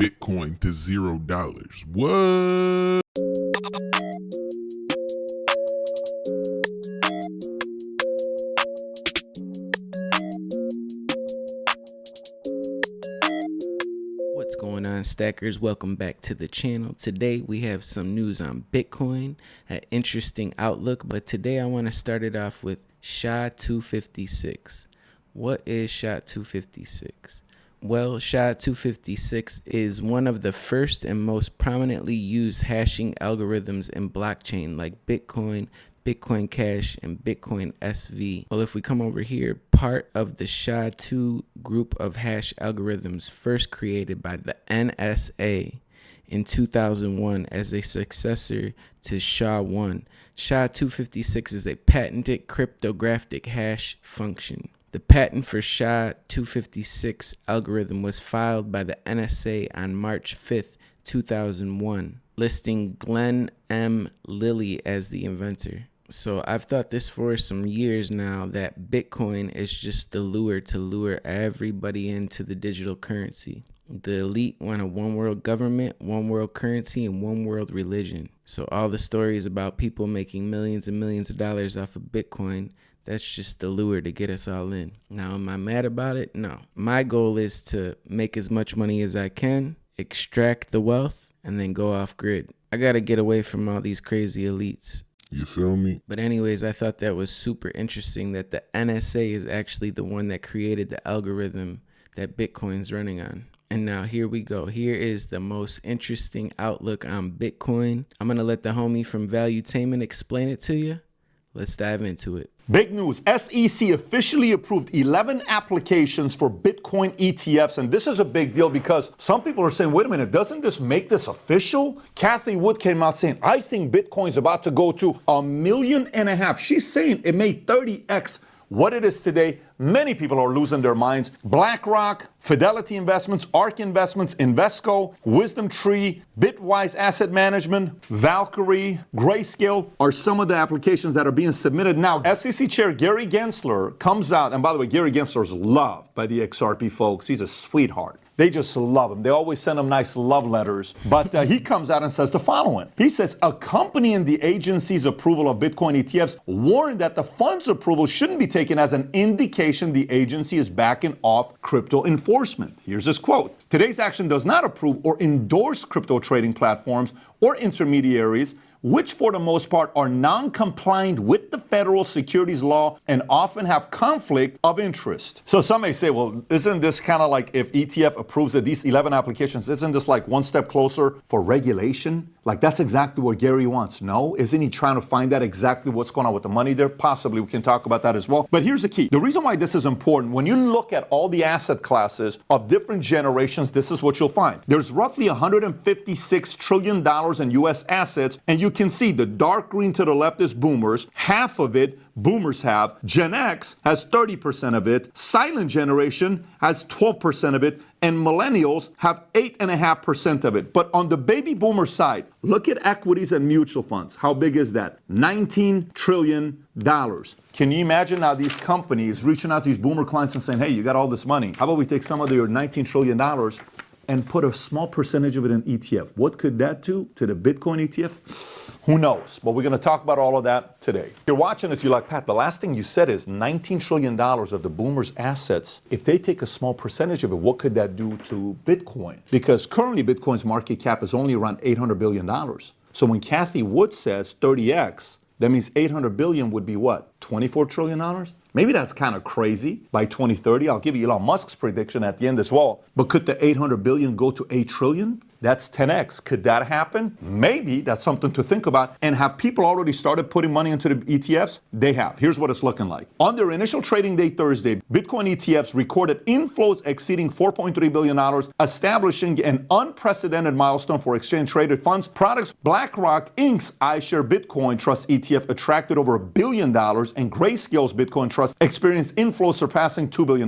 Bitcoin to $0. What? What's going on, stackers? Welcome back to the channel. Today we have some news on Bitcoin, an interesting outlook, but today I want to start it off with SHA-256. What is SHA-256? Well, SHA-256 is one of the first and most prominently used hashing algorithms in blockchain like Bitcoin, Bitcoin Cash, and Bitcoin SV. Well, if we come over here, part of the SHA-2 group of hash algorithms first created by the NSA in 2001 as a successor to SHA-1. SHA-256 is a patented cryptographic hash function. The patent for SHA-256 algorithm was filed by the NSA on March 5th, 2001, listing Glenn M. Lilly as the inventor. So I've thought this for some years now, that Bitcoin is just the lure to lure everybody into the digital currency. The elite want a one world government, one world currency, and one world religion. So all the stories about people making millions and millions of dollars off of Bitcoin, that's just the lure to get us all in. Now, am I mad about it? No. My goal is to make as much money as I can, extract the wealth, and then go off grid. I gotta get away from all these crazy elites. You feel me? But anyways, I thought that was super interesting that the NSA is actually the one that created the algorithm that Bitcoin's running on. And now here we go. Here is the most interesting outlook on Bitcoin. I'm gonna let the homie from Valuetainment explain it to you. Let's dive into it. Big news, SEC officially approved 11 applications for Bitcoin ETFs. And this is a big deal because some people are saying, wait a minute, doesn't this make this official? Cathie Wood came out saying, I think Bitcoin's about to go to 1.5 million. She's saying it made 30x what it is today. Many people are losing their minds. BlackRock, Fidelity Investments, ARK Investments, Invesco, Wisdom Tree, Bitwise Asset Management, Valkyrie, Grayscale are some of the applications that are being submitted now. SEC Chair Gary Gensler comes out, and by the way, Gary Gensler is loved by the XRP folks. He's a sweetheart. They just love him. They always send him nice love letters. But he comes out and says the following. He says, accompanying the agency's approval of Bitcoin ETFs, warned that the fund's approval shouldn't be taken as an indication the agency is backing off crypto enforcement. Here's his quote. Today's action does not approve or endorse crypto trading platforms or intermediaries, which for the most part are non-compliant with the federal securities law and often have conflict of interest. So some may say, well, isn't this kind of like if ETF approves of these 11 applications, isn't this like one step closer for regulation? Like that's exactly what Gary wants. No? Isn't he trying to find out exactly what's going on with the money there? Possibly. We can talk about that as well. But here's the key. The reason why this is important, when you look at all the asset classes of different generations, this is what you'll find. There's roughly $156 trillion in U.S. assets, and you can see the dark green to the left is boomers. Half of it boomers have. Gen X has 30% of it. Silent generation has 12% of it. And millennials have 8.5% of it. But on the baby boomer side, look at equities and mutual funds. How big is that? $19 trillion. Can you imagine now these companies reaching out to these boomer clients and saying, hey, you got all this money. How about we take some of your $19 trillion and put a small percentage of it in ETF? What could that do to the Bitcoin ETF? Who knows? But we're going to talk about all of that today. If you're watching this, you're like, Pat, the last thing you said is $19 trillion of the boomers' assets. If they take a small percentage of it, what could that do to Bitcoin? Because currently Bitcoin's market cap is only around $800 billion. So when Cathie Wood says 30x, that means 800 billion would be what? $24 trillion? Maybe that's kind of crazy by 2030. I'll give you Elon Musk's prediction at the end as well. But could the 800 billion go to 8 trillion? That's 10x. Could that happen? Maybe. That's something to think about. And have people already started putting money into the ETFs? They have. Here's what it's looking like. On their initial trading day Thursday, Bitcoin ETFs recorded inflows exceeding $4.3 billion, establishing an unprecedented milestone for exchange-traded funds. Products BlackRock Inc.'s iShare Bitcoin Trust ETF attracted over $1 billion, and Grayscale's Bitcoin Trust experienced inflows surpassing $2 billion.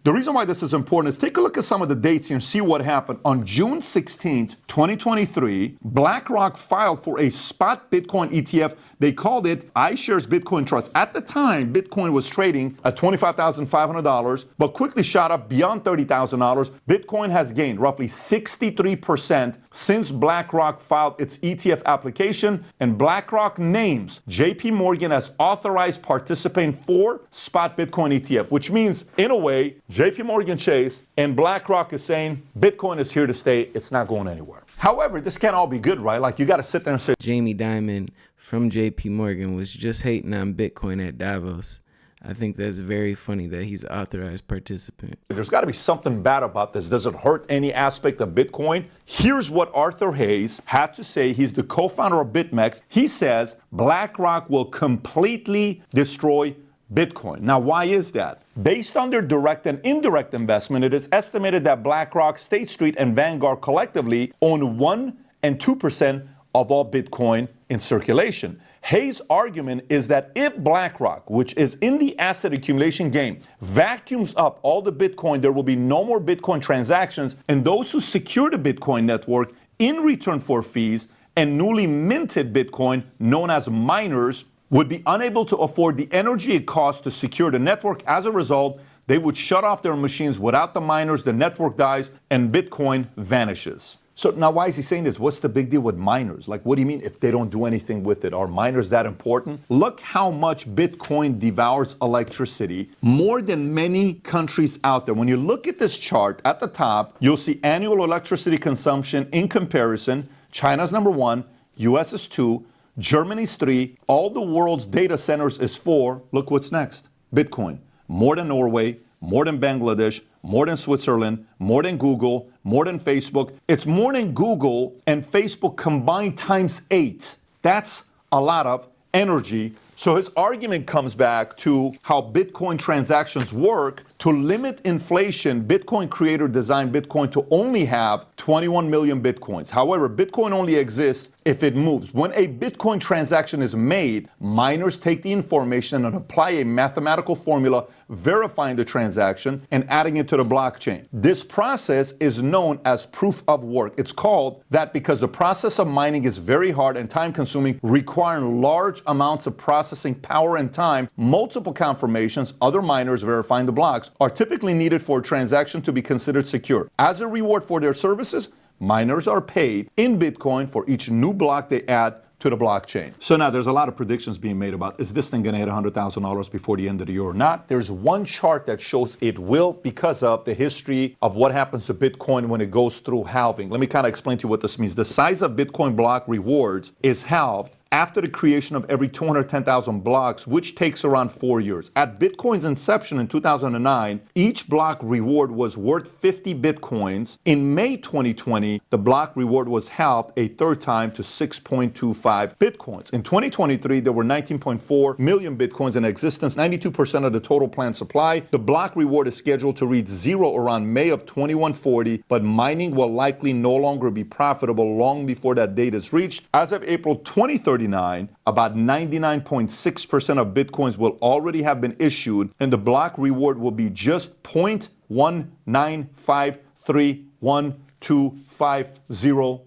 The reason why this is important is take a look at some of the dates here and see what happened. On June 16th, 14th, 2023, BlackRock filed for a spot Bitcoin ETF. They called it iShares Bitcoin Trust. At the time, Bitcoin was trading at $25,500, but quickly shot up beyond $30,000. Bitcoin has gained roughly 63% since BlackRock filed its ETF application, and BlackRock names JP Morgan as authorized participant for spot Bitcoin ETF, which means, in a way, JP Morgan Chase and BlackRock is saying Bitcoin is here to stay. It's not going anywhere. However, this can't all be good, right? Like, you got to sit there and say, Jamie Dimon from JP Morgan was just hating on Bitcoin at Davos. I think that's very funny that he's authorized participant. there's got to be something bad about this. Does it hurt any aspect of Bitcoin? Here's what Arthur Hayes had to say. He's the co-founder of BitMEXC. He says BlackRock will completely destroy Bitcoin. Now, why is that? Based on their direct and indirect investment, it is estimated that BlackRock, State Street, and Vanguard collectively own 1% and 2% of all Bitcoin in circulation. Hayes' argument is that if BlackRock, which is in the asset accumulation game, vacuums up all the Bitcoin, there will be no more Bitcoin transactions, and those who secure the Bitcoin network in return for fees and newly minted Bitcoin, known as miners, would be unable to afford the energy it costs to secure the network. As a result, they would shut off their machines. Without the miners, the network dies and Bitcoin vanishes. So now, why is he saying this? What's the big deal with miners? Like, what do you mean if they don't do anything with it? Are miners that important? Look how much Bitcoin devours electricity, more than many countries out there. When you look at this chart at the top, you'll see annual electricity consumption in comparison. China's number 1, US is 2, Germany's 3, all the world's data centers is 4. Look what's next. Bitcoin. More than Norway, more than Bangladesh, more than Switzerland, more than Google, more than Facebook. It's more than Google and Facebook combined times 8. That's a lot of energy. So his argument comes back to how Bitcoin transactions work. To limit inflation, Bitcoin creator designed Bitcoin to only have 21 million Bitcoins. However, Bitcoin only exists if it moves. When a Bitcoin transaction is made, miners take the information and apply a mathematical formula verifying the transaction and adding it to the blockchain. This process is known as proof of work. It's called that because the process of mining is very hard and time consuming, requiring large amounts of processing power and time. Multiple confirmations, other miners verifying the blocks, are typically needed for a transaction to be considered secure. As a reward for their services, miners are paid in Bitcoin for each new block they add to the blockchain. So now there's a lot of predictions being made about, is this thing going to hit $100,000 before the end of the year or not? There's one chart that shows it will because of the history of what happens to Bitcoin when it goes through halving. Let me kind of explain to you what this means. The size of Bitcoin block rewards is halved after the creation of every 210,000 blocks, which takes around 4 years. At Bitcoin's inception in 2009, each block reward was worth 50 Bitcoins. In May 2020, the block reward was halved a third time to 6.25 Bitcoins. In 2023, there were 19.4 million Bitcoins in existence, 92% of the total planned supply. The block reward is scheduled to reach zero around May of 2140, but mining will likely no longer be profitable long before that date is reached. As of April 2030, about 99.6% of Bitcoins will already have been issued, and the block reward will be just 0.1953125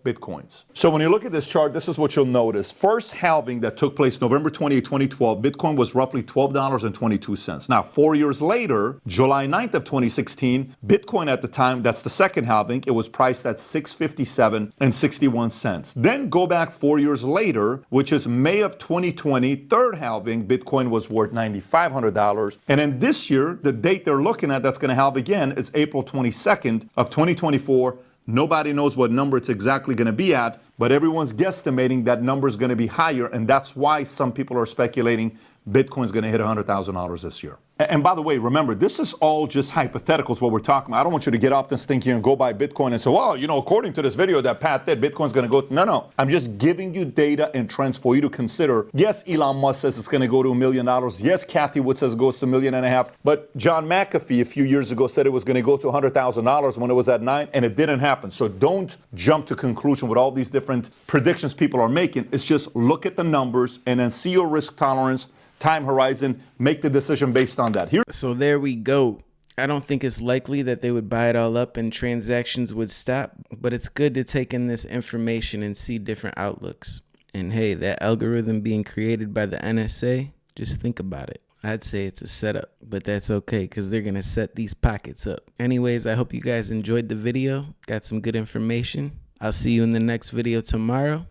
Bitcoins. So when you look at this chart, this is what you'll notice. First halving that took place November 28, 2012, Bitcoin was roughly $12.22. Now, 4 years later, July 9th of 2016, Bitcoin at the time, that's the second halving, it was priced at $657.61. Then go back 4 years later, which is May of 2020, third halving, Bitcoin was worth $9,500. And then this year, the date they're looking at that's going to halve again is April 22nd of 2024. Nobody knows what number it's exactly going to be at, but everyone's guesstimating that number is going to be higher, and that's why some people are speculating Bitcoin's going to hit $100,000 this year. And by the way, remember, this is all just hypotheticals, what we're talking about. I don't want you to get off this thing here and go buy Bitcoin and say, well, you know, according to this video that Pat did, Bitcoin's going to go. No. I'm just giving you data and trends for you to consider. Yes, Elon Musk says it's going to go to $1 million. Yes, Kathy Wood says it goes to $1.5 million. But John McAfee a few years ago said it was going to go to $100,000 when it was at 9, and it didn't happen. So don't jump to conclusion with all these different predictions people are making. It's just look at the numbers and then see your risk tolerance, time horizon, make the decision based on that. So there we go. I don't think it's likely that they would buy it all up and transactions would stop, but it's good to take in this information and see different outlooks. And hey, that algorithm being created by the NSA, just think about it. I'd say it's a setup, but that's okay because they're going to set these pockets up. Anyways, I hope you guys enjoyed the video, got some good information. I'll see you in the next video tomorrow.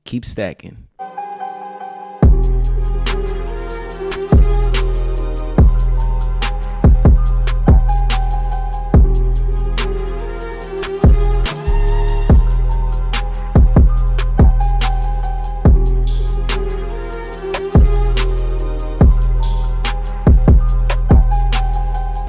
Keep stacking.